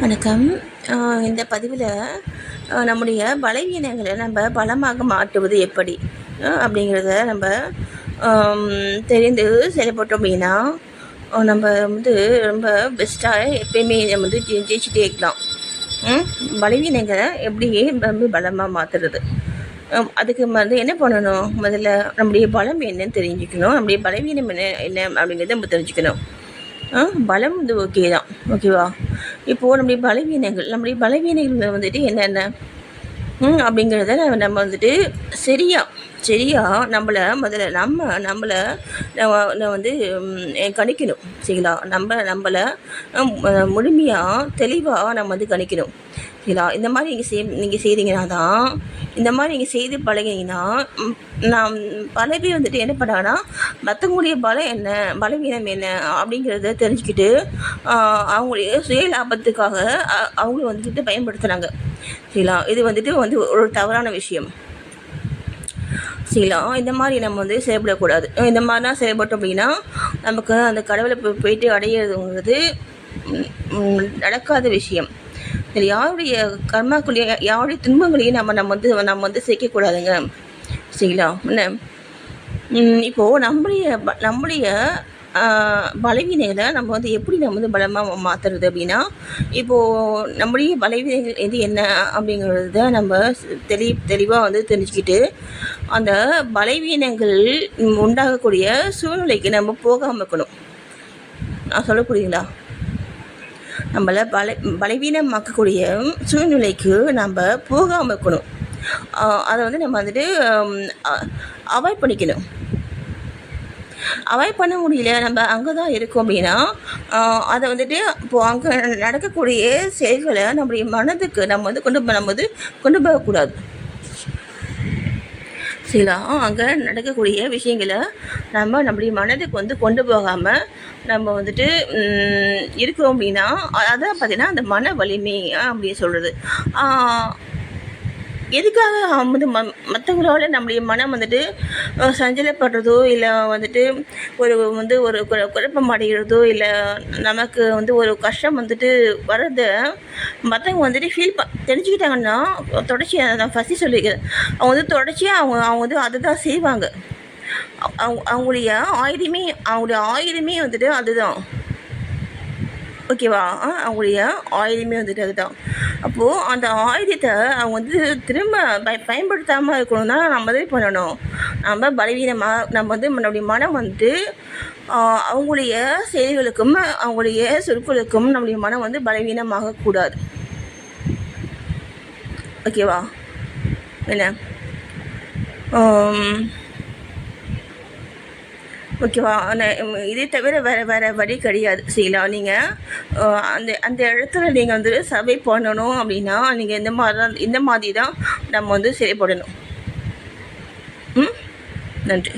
வணக்கம். இந்த பதிவில் நம்முடைய பலவீனங்களை நம்ம பலமாக மாற்றுவது எப்படி அப்படிங்கிறத நம்ம தெரிந்து செயல்பட்டோம் அப்படின்னா நம்ம ரொம்ப பெஸ்ட்டாக எப்பயுமே நம்ம ஜெயிச்சுட்டே இருக்கலாம். பலவீனங்களை எப்படி பலமாக மாற்றுறது, அதுக்கு என்ன பண்ணணும்? முதல்ல நம்முடைய பலம் என்னன்னு தெரிஞ்சுக்கணும், நம்முடைய பலவீனம் என்ன அப்படிங்கிறத நம்ம தெரிஞ்சுக்கணும். பலம் ஓகே தான், ஓகேவா? இப்போது நம்முடைய பலவீனங்கள் என்னென்ன அப்படிங்கிறத நம்ம சரியா நம்மளை முதல்ல நம்மளை கணிக்கணும். சரிங்களா? நம்மளை முழுமையாக தெளிவாக நம்ம கணிக்கணும். சரிங்களா? இந்த மாதிரி நீங்கள் செய்கிறீங்கன்னா தான், இந்த மாதிரி நீங்கள் செய்து பழகினீங்கன்னா, நான் பல பேர் என்ன பண்ணாங்கன்னா, மற்றவங்களுடைய பலவீனம் என்ன அப்படிங்கிறத தெரிஞ்சுக்கிட்டு அவங்களுடைய சுய லாபத்துக்காக அவங்களும் பயன்படுத்துகிறாங்க. சரிங்களா? இது ஒரு தவறான விஷயம். சரிங்களா? இந்த மாதிரி நம்ம செயல்படக்கூடாது. இந்த மாதிரிலாம் செயல்பட்டோம் அப்படின்னா நமக்கு அந்த கடவுளை போயிட்டு அடையிறதுங்கிறது நடக்காத விஷயம். சரி, யாருடைய கர்மாக்குள்ளேயும் யாருடைய துன்பங்களையும் நம்ம சேர்க்கக்கூடாதுங்க. சரிங்களா? என்ன இப்போது நம்முடைய பலவீனங்களை நம்ம எப்படி பலமாக மாற்றுறது அப்படின்னா, இப்போது நம்முடைய பலவீனங்கள் என்ன அப்படிங்கிறத நம்ம தெளிவாக தெரிஞ்சுக்கிட்டு, அந்த பலவீனங்கள் உண்டாகக்கூடிய சூழ்நிலைக்கு நம்ம போகாமல் இருக்கணும். நான் சொல்லக்கூடியங்களா? நம்மளை பலவீனமாக்கக்கூடிய சூழ்நிலைக்கு நம்ம போகாமல் இருக்கணும். அதை நம்ம அவாய்ட் பண்ணிக்கணும். அவாய்ட் பண்ண முடியல, நம்ம அங்கே தான் இருக்கோம் அப்படின்னா அதை இப்போது அங்கே நடக்கக்கூடிய செயல்களை நம்முடைய மனதுக்கு நம்ம கொண்டு போகக்கூடாது. சரிங்களா? அங்கே நடக்கக்கூடிய விஷயங்களை நம்முடைய மனதுக்கு கொண்டு போகாமல் நம்ம இருக்கிறோம் அப்படின்னா, அதான் பார்த்திங்கன்னா அந்த மன வலிமை அப்படின்னு சொல்கிறது. எதுக்காக மற்றவங்களால நம்முடைய மனம் சஞ்சலப்படுறதோ, இல்லை ஒரு ஒரு குழப்பம் அடைகிறதோ, இல்லை நமக்கு ஒரு கஷ்டம் வர்றதை மற்றவங்க ஃபீல் தெரிஞ்சுக்கிட்டாங்கன்னா, தொடர்ச்சியாக நான் ஃபஸ்ட்டு சொல்லியிருக்கேன், அவங்க தொடர்ச்சியாக அவங்க அதை தான் செய்வாங்க. அவங்களுடைய ஆயுதமே அதுதான். ஓகேவா? அவங்களுடைய ஆயுதமே அதுதான். அப்போது அந்த ஆயுதத்தை அவங்க திரும்ப பயன்படுத்தாமல் இருக்கணும்னா நம்ம பண்ணணும். நம்ம பலவீனமாக நம்மளுடைய மனம் அவங்களுடைய செயல்களுக்கும் அவங்களுடைய சொற்களுக்கும் நம்முடைய மனம் பலவீனமாகக்கூடாது. ஓகேவா? என்ன ஓகேவா? இதை தவிர வேறு வழி கிடையாது. சரிங்களா? நீங்கள் அந்த இடத்துல நீங்கள் சர்வை பண்ணணும் அப்படின்னா நீங்கள் இந்த மாதிரி தான் நம்ம செயல்படணும். நன்றி.